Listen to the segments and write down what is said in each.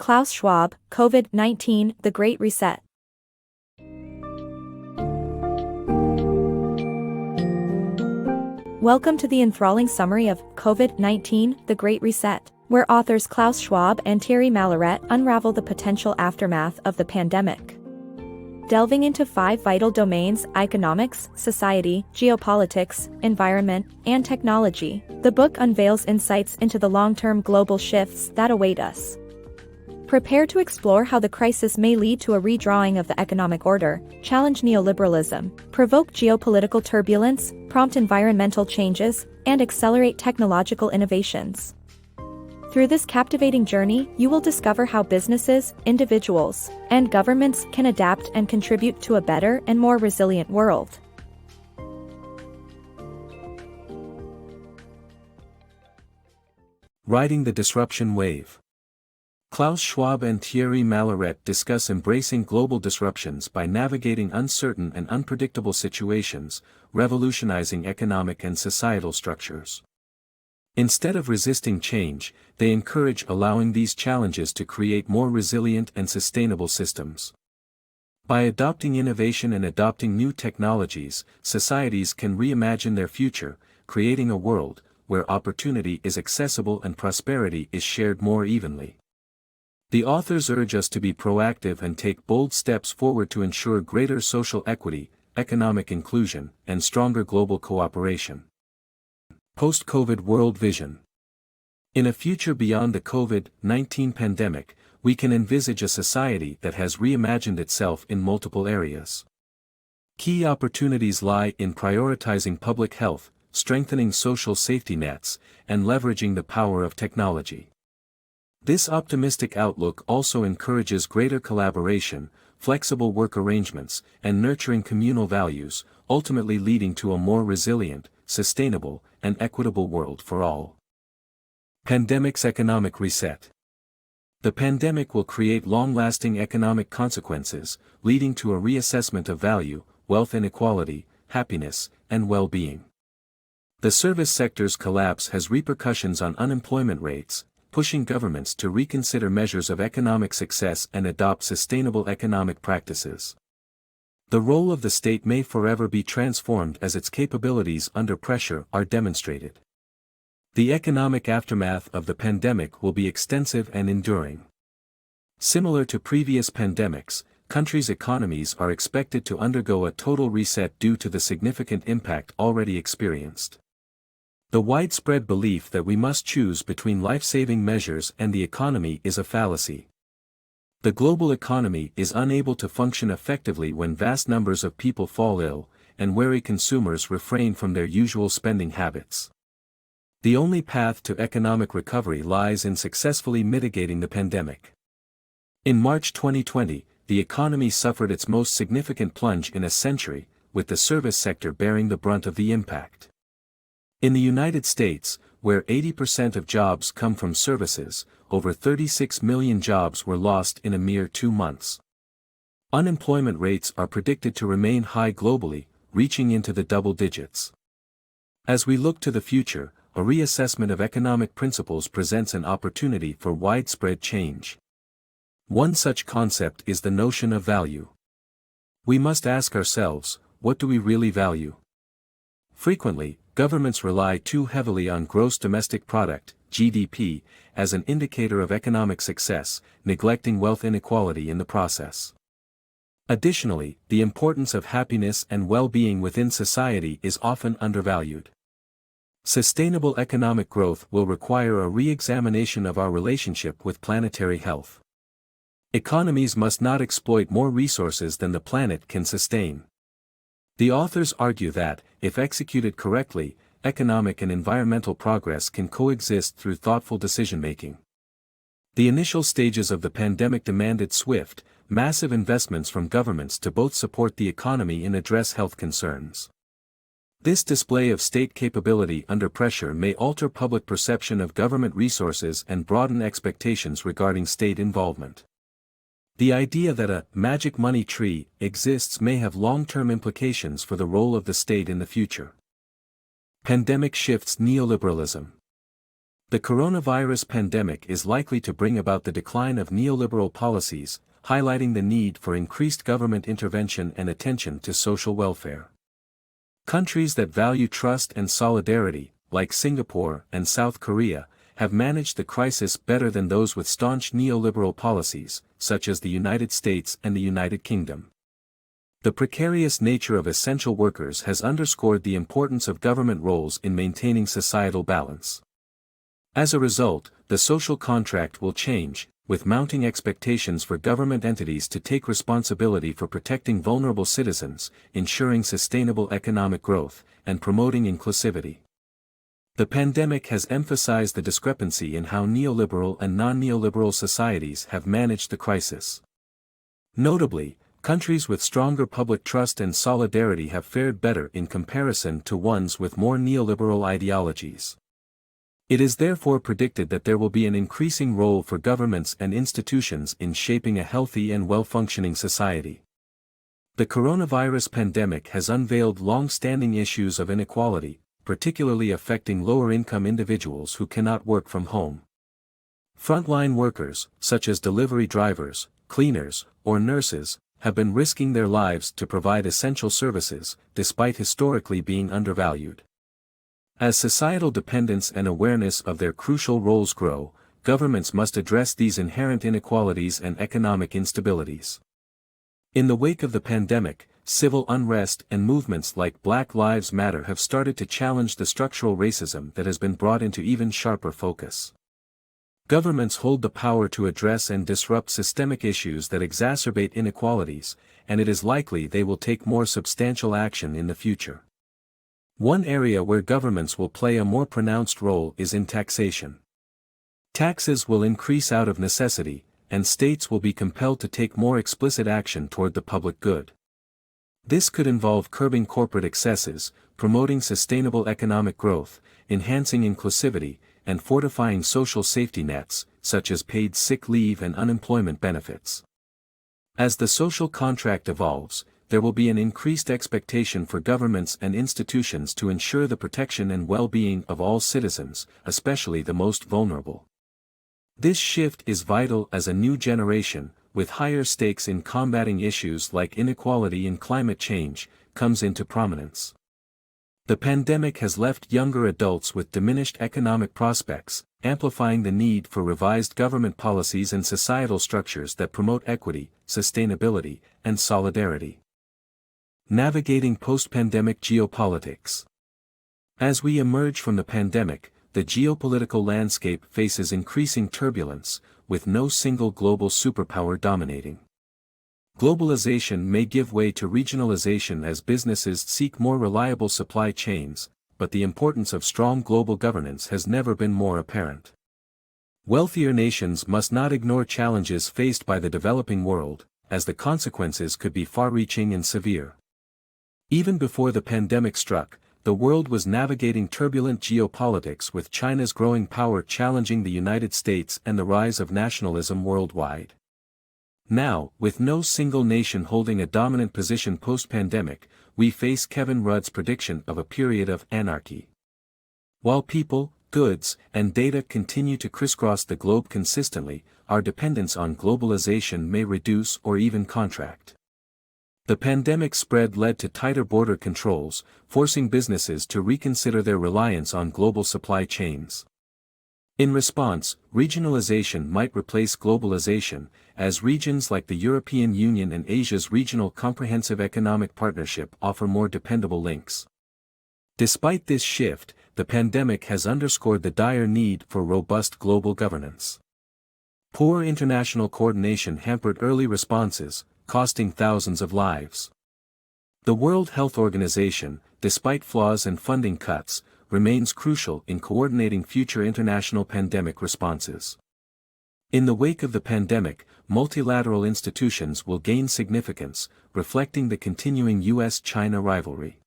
Klaus Schwab, COVID-19, The Great Reset. Welcome to the enthralling summary of COVID-19, The Great Reset, where authors Klaus Schwab and Thierry Malleret unravel the potential aftermath of the pandemic. Delving into 5 vital domains: economics, society, geopolitics, environment, and technology, the book unveils insights into the long-term global shifts that await us. Prepare to explore how the crisis may lead to a redrawing of the economic order, challenge neoliberalism, provoke geopolitical turbulence, prompt environmental changes, and accelerate technological innovations. Through this captivating journey, you will discover how businesses, individuals, and governments can adapt and contribute to a better and more resilient world. Riding the Disruption Wave. Klaus Schwab and Thierry Malleret discuss embracing global disruptions by navigating uncertain and unpredictable situations, revolutionizing economic and societal structures. Instead of resisting change, they encourage allowing these challenges to create more resilient and sustainable systems. By adopting innovation and adopting new technologies, societies can reimagine their future, creating a world where opportunity is accessible and prosperity is shared more evenly. The authors urge us to be proactive and take bold steps forward to ensure greater social equity, economic inclusion, and stronger global cooperation. Post-COVID World Vision. In a future beyond the COVID-19 pandemic, we can envisage a society that has reimagined itself in multiple areas. Key opportunities lie in prioritizing public health, strengthening social safety nets, and leveraging the power of technology. This optimistic outlook also encourages greater collaboration, flexible work arrangements, and nurturing communal values, ultimately leading to a more resilient, sustainable, and equitable world for all. Pandemic's economic reset. The pandemic will create long-lasting economic consequences, leading to a reassessment of value, wealth inequality, happiness, and well-being. The service sector's collapse has repercussions on unemployment rates, pushing governments to reconsider measures of economic success and adopt sustainable economic practices. The role of the state may forever be transformed as its capabilities under pressure are demonstrated. The economic aftermath of the pandemic will be extensive and enduring. Similar to previous pandemics, countries' economies are expected to undergo a total reset due to the significant impact already experienced. The widespread belief that we must choose between life-saving measures and the economy is a fallacy. The global economy is unable to function effectively when vast numbers of people fall ill, and wary consumers refrain from their usual spending habits. The only path to economic recovery lies in successfully mitigating the pandemic. In March 2020, the economy suffered its most significant plunge in a century, with the service sector bearing the brunt of the impact. In the United States, where 80% of jobs come from services, over 36 million jobs were lost in a mere 2 months. Unemployment rates are predicted to remain high globally, reaching into the double digits. As we look to the future, a reassessment of economic principles presents an opportunity for widespread change. One such concept is the notion of value. We must ask ourselves, what do we really value? Frequently, governments rely too heavily on gross domestic product, GDP, as an indicator of economic success, neglecting wealth inequality in the process. Additionally, the importance of happiness and well-being within society is often undervalued. Sustainable economic growth will require a re-examination of our relationship with planetary health. Economies must not exploit more resources than the planet can sustain. The authors argue that, if executed correctly, economic and environmental progress can coexist through thoughtful decision-making. The initial stages of the pandemic demanded swift, massive investments from governments to both support the economy and address health concerns. This display of state capability under pressure may alter public perception of government resources and broaden expectations regarding state involvement. The idea that a magic money tree exists may have long-term implications for the role of the state in the future. Pandemic shifts neoliberalism. The coronavirus pandemic is likely to bring about the decline of neoliberal policies, highlighting the need for increased government intervention and attention to social welfare. Countries that value trust and solidarity, like Singapore and South Korea, have managed the crisis better than those with staunch neoliberal policies, such as the United States and the United Kingdom. The precarious nature of essential workers has underscored the importance of government roles in maintaining societal balance. As a result, the social contract will change, with mounting expectations for government entities to take responsibility for protecting vulnerable citizens, ensuring sustainable economic growth, and promoting inclusivity. The pandemic has emphasized the discrepancy in how neoliberal and non-neoliberal societies have managed the crisis. Notably, countries with stronger public trust and solidarity have fared better in comparison to ones with more neoliberal ideologies. It is therefore predicted that there will be an increasing role for governments and institutions in shaping a healthy and well-functioning society. The coronavirus pandemic has unveiled long-standing issues of inequality, particularly affecting lower-income individuals who cannot work from home. Frontline workers, such as delivery drivers, cleaners, or nurses, have been risking their lives to provide essential services, despite historically being undervalued. As societal dependence and awareness of their crucial roles grow, governments must address these inherent inequalities and economic instabilities. In the wake of the pandemic, civil unrest and movements like Black Lives Matter have started to challenge the structural racism that has been brought into even sharper focus. Governments hold the power to address and disrupt systemic issues that exacerbate inequalities, and it is likely they will take more substantial action in the future. One area where governments will play a more pronounced role is in taxation. Taxes will increase out of necessity, and states will be compelled to take more explicit action toward the public good. This could involve curbing corporate excesses, promoting sustainable economic growth, enhancing inclusivity, and fortifying social safety nets, such as paid sick leave and unemployment benefits. As the social contract evolves, there will be an increased expectation for governments and institutions to ensure the protection and well-being of all citizens, especially the most vulnerable. This shift is vital as a new generation, with higher stakes in combating issues like inequality and climate change, comes into prominence. The pandemic has left younger adults with diminished economic prospects, amplifying the need for revised government policies and societal structures that promote equity, sustainability, and solidarity. Navigating post-pandemic geopolitics. As we emerge from the pandemic, the geopolitical landscape faces increasing turbulence, with no single global superpower dominating. Globalization may give way to regionalization as businesses seek more reliable supply chains, but the importance of strong global governance has never been more apparent. Wealthier nations must not ignore challenges faced by the developing world, as the consequences could be far-reaching and severe. Even before the pandemic struck, the world was navigating turbulent geopolitics, with China's growing power challenging the United States and the rise of nationalism worldwide. Now, with no single nation holding a dominant position post-pandemic, we face Kevin Rudd's prediction of a period of anarchy. While people, goods, and data continue to crisscross the globe consistently, our dependence on globalization may reduce or even contract. The pandemic spread led to tighter border controls, forcing businesses to reconsider their reliance on global supply chains. In response, regionalization might replace globalization, as regions like the European Union and Asia's Regional Comprehensive Economic Partnership offer more dependable links. Despite this shift, the pandemic has underscored the dire need for robust global governance. Poor international coordination hampered early responses, costing thousands of lives. The World Health Organization, despite flaws and funding cuts, remains crucial in coordinating future international pandemic responses. In the wake of the pandemic, multilateral institutions will gain significance, reflecting the continuing US-China rivalry.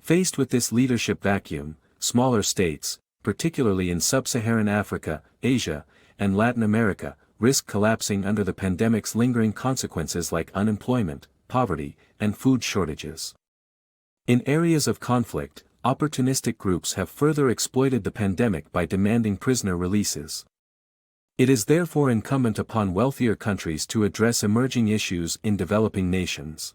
Faced with this leadership vacuum, smaller states, particularly in sub-Saharan Africa, Asia, and Latin America, risk collapsing under the pandemic's lingering consequences like unemployment, poverty, and food shortages. In areas of conflict, opportunistic groups have further exploited the pandemic by demanding prisoner releases. It is therefore incumbent upon wealthier countries to address emerging issues in developing nations.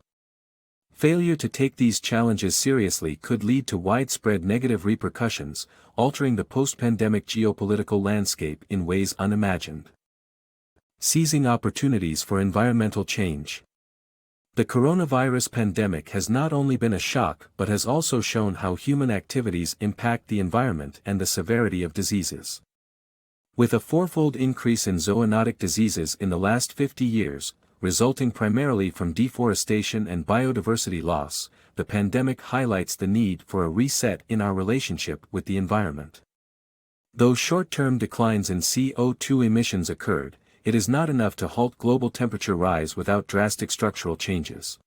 Failure to take these challenges seriously could lead to widespread negative repercussions, altering the post-pandemic geopolitical landscape in ways unimagined. Seizing opportunities for environmental change. The coronavirus pandemic has not only been a shock but has also shown how human activities impact the environment and the severity of diseases. With a fourfold increase in zoonotic diseases in the last 50 years, resulting primarily from deforestation and biodiversity loss, the pandemic highlights the need for a reset in our relationship with the environment. Though short-term declines in CO2 emissions occurred, it is not enough to halt global temperature rise without drastic structural changes.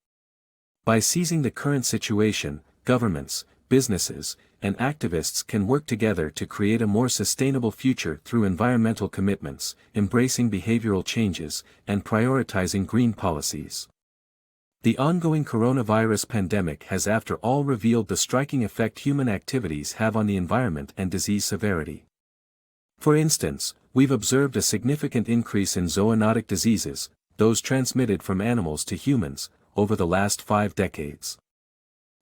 By seizing the current situation, governments, businesses, and activists can work together to create a more sustainable future through environmental commitments, embracing behavioral changes, and prioritizing green policies. The ongoing coronavirus pandemic has after all revealed the striking effect human activities have on the environment and disease severity. For instance, we've observed a significant increase in zoonotic diseases, those transmitted from animals to humans, over the last 5 decades.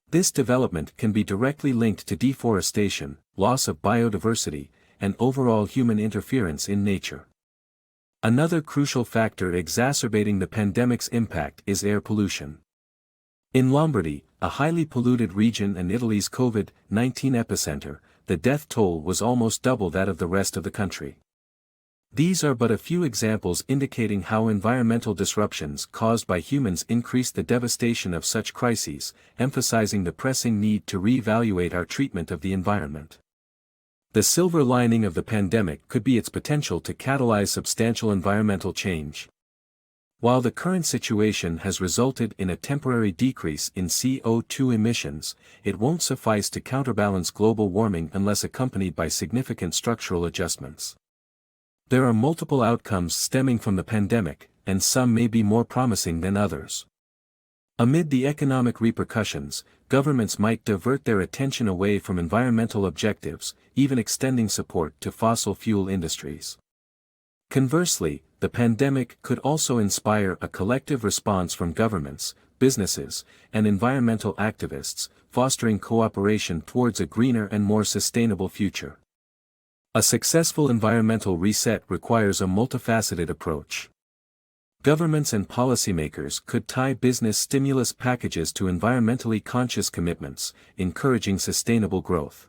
This development can be directly linked to deforestation, loss of biodiversity, and overall human interference in nature. Another crucial factor exacerbating the pandemic's impact is air pollution. In Lombardy, a highly polluted region and Italy's COVID-19 epicenter, the death toll was almost double that of the rest of the country. These are but a few examples indicating how environmental disruptions caused by humans increase the devastation of such crises, emphasizing the pressing need to re-evaluate our treatment of the environment. The silver lining of the pandemic could be its potential to catalyze substantial environmental change. While the current situation has resulted in a temporary decrease in CO2 emissions, it won't suffice to counterbalance global warming unless accompanied by significant structural adjustments. There are multiple outcomes stemming from the pandemic, and some may be more promising than others. Amid the economic repercussions, governments might divert their attention away from environmental objectives, even extending support to fossil fuel industries. Conversely, the pandemic could also inspire a collective response from governments, businesses, and environmental activists, fostering cooperation towards a greener and more sustainable future. A successful environmental reset requires a multifaceted approach. Governments and policymakers could tie business stimulus packages to environmentally conscious commitments, encouraging sustainable growth.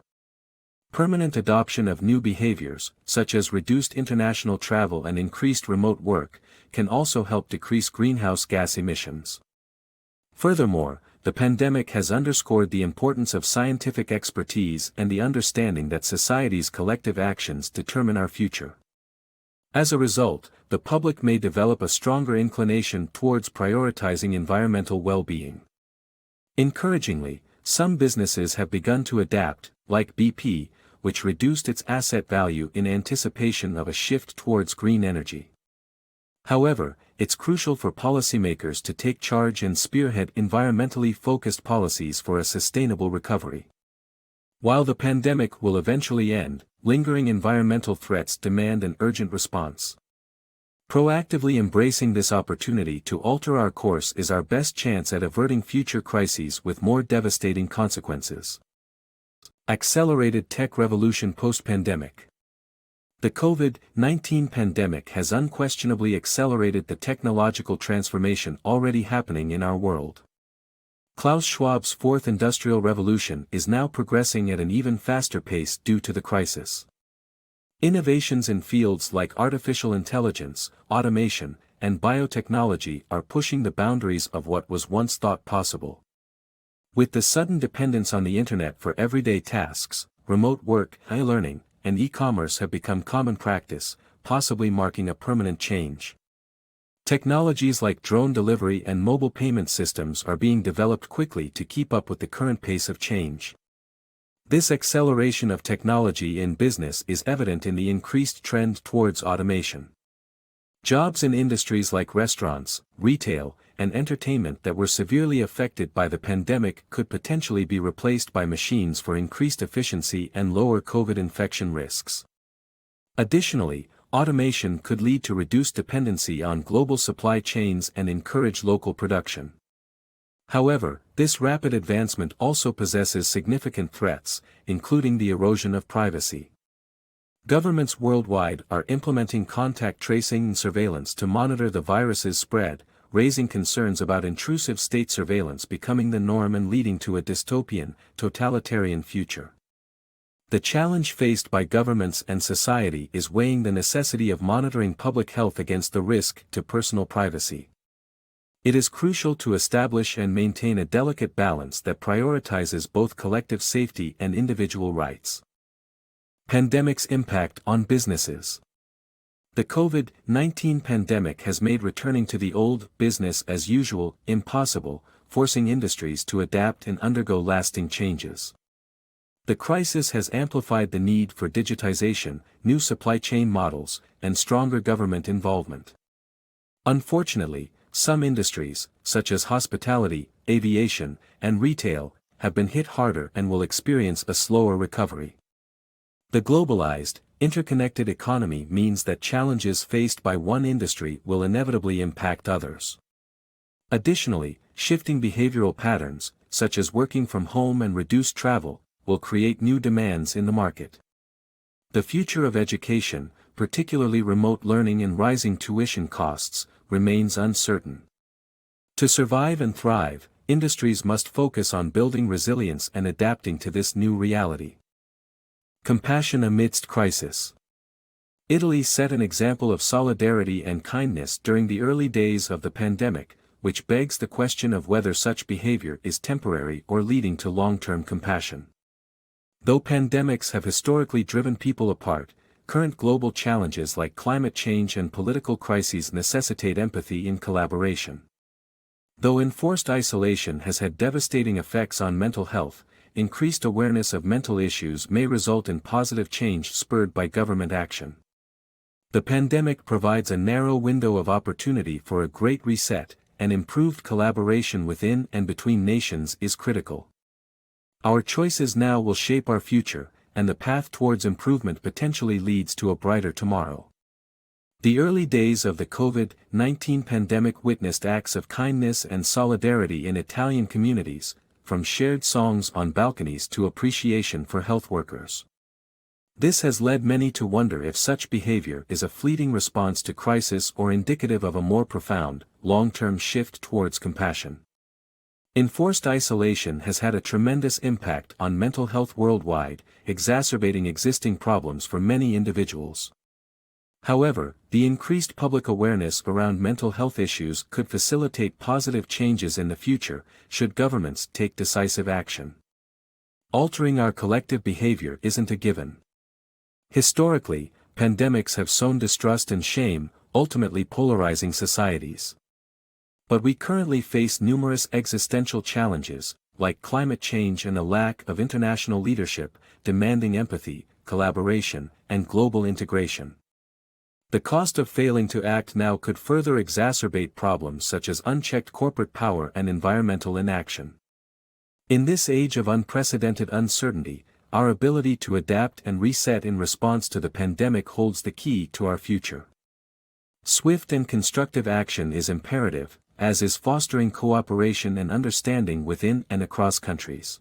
Permanent adoption of new behaviors, such as reduced international travel and increased remote work, can also help decrease greenhouse gas emissions. Furthermore, the pandemic has underscored the importance of scientific expertise and the understanding that society's collective actions determine our future. As a result, the public may develop a stronger inclination towards prioritizing environmental well-being. Encouragingly, some businesses have begun to adapt, like BP, which reduced its asset value in anticipation of a shift towards green energy. However, it's crucial for policymakers to take charge and spearhead environmentally focused policies for a sustainable recovery. While the pandemic will eventually end, lingering environmental threats demand an urgent response. Proactively embracing this opportunity to alter our course is our best chance at averting future crises with more devastating consequences. Accelerated tech revolution post-pandemic. The COVID-19 pandemic has unquestionably accelerated the technological transformation already happening in our world. Klaus Schwab's fourth industrial revolution is now progressing at an even faster pace due to the crisis. Innovations in fields like artificial intelligence, automation, and biotechnology are pushing the boundaries of what was once thought possible. With the sudden dependence on the internet for everyday tasks, remote work, e-learning, and e-commerce have become common practice, possibly marking a permanent change. Technologies like drone delivery and mobile payment systems are being developed quickly to keep up with the current pace of change. This acceleration of technology in business is evident in the increased trend towards automation. Jobs in industries like restaurants, retail, and entertainment that were severely affected by the pandemic could potentially be replaced by machines for increased efficiency and lower COVID infection risks. Additionally, automation could lead to reduced dependency on global supply chains and encourage local production. However, this rapid advancement also possesses significant threats, including the erosion of privacy. Governments worldwide are implementing contact tracing and surveillance to monitor the virus's spread, raising concerns about intrusive state surveillance becoming the norm and leading to a dystopian, totalitarian future. The challenge faced by governments and society is weighing the necessity of monitoring public health against the risk to personal privacy. It is crucial to establish and maintain a delicate balance that prioritizes both collective safety and individual rights. Pandemic's impact on businesses. The COVID-19 pandemic has made returning to the old business as usual impossible, forcing industries to adapt and undergo lasting changes. The crisis has amplified the need for digitization, new supply chain models, and stronger government involvement. Unfortunately, some industries, such as hospitality, aviation, and retail, have been hit harder and will experience a slower recovery. The globalized, interconnected economy means that challenges faced by one industry will inevitably impact others. Additionally, shifting behavioral patterns, such as working from home and reduced travel, will create new demands in the market. The future of education, particularly remote learning and rising tuition costs, remains uncertain. To survive and thrive, industries must focus on building resilience and adapting to this new reality. Compassion amidst crisis. Italy set an example of solidarity and kindness during the early days of the pandemic, which begs the question of whether such behavior is temporary or leading to long-term compassion. Though pandemics have historically driven people apart, current global challenges like climate change and political crises necessitate empathy and collaboration. Though enforced isolation has had devastating effects on mental health, increased awareness of mental issues may result in positive change spurred by government action. The pandemic provides a narrow window of opportunity for a great reset, and improved collaboration within and between nations is critical. Our choices now will shape our future, and the path towards improvement potentially leads to a brighter tomorrow. The early days of the COVID-19 pandemic witnessed acts of kindness and solidarity in Italian communities, from shared songs on balconies to appreciation for health workers. This has led many to wonder if such behavior is a fleeting response to crisis or indicative of a more profound, long-term shift towards compassion. Enforced isolation has had a tremendous impact on mental health worldwide, exacerbating existing problems for many individuals. However, the increased public awareness around mental health issues could facilitate positive changes in the future, should governments take decisive action. Altering our collective behavior isn't a given. Historically, pandemics have sown distrust and shame, ultimately polarizing societies. But we currently face numerous existential challenges, like climate change and a lack of international leadership, demanding empathy, collaboration, and global integration. The cost of failing to act now could further exacerbate problems such as unchecked corporate power and environmental inaction. In this age of unprecedented uncertainty, our ability to adapt and reset in response to the pandemic holds the key to our future. Swift and constructive action is imperative, as is fostering cooperation and understanding within and across countries.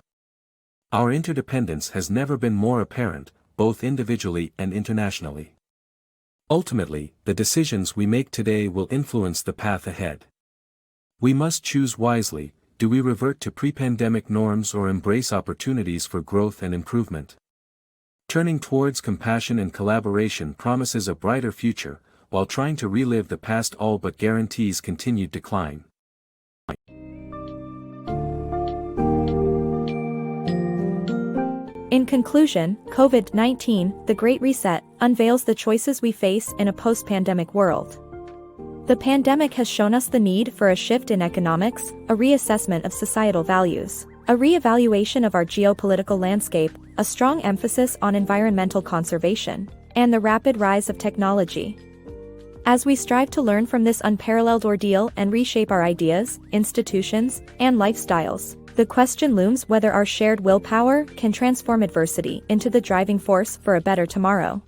Our interdependence has never been more apparent, both individually and internationally. Ultimately, the decisions we make today will influence the path ahead. We must choose wisely. Do we revert to pre-pandemic norms or embrace opportunities for growth and improvement? Turning towards compassion and collaboration promises a brighter future, while trying to relive the past all but guarantees continued decline. In conclusion, COVID-19, the Great Reset, unveils the choices we face in a post-pandemic world. The pandemic has shown us the need for a shift in economics, a reassessment of societal values, a re-evaluation of our geopolitical landscape, a strong emphasis on environmental conservation, and the rapid rise of technology. As we strive to learn from this unparalleled ordeal and reshape our ideas, institutions, and lifestyles, the question looms whether our shared willpower can transform adversity into the driving force for a better tomorrow.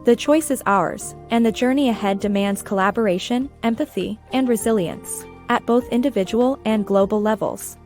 The choice is ours, and the journey ahead demands collaboration, empathy, and resilience, at both individual and global levels.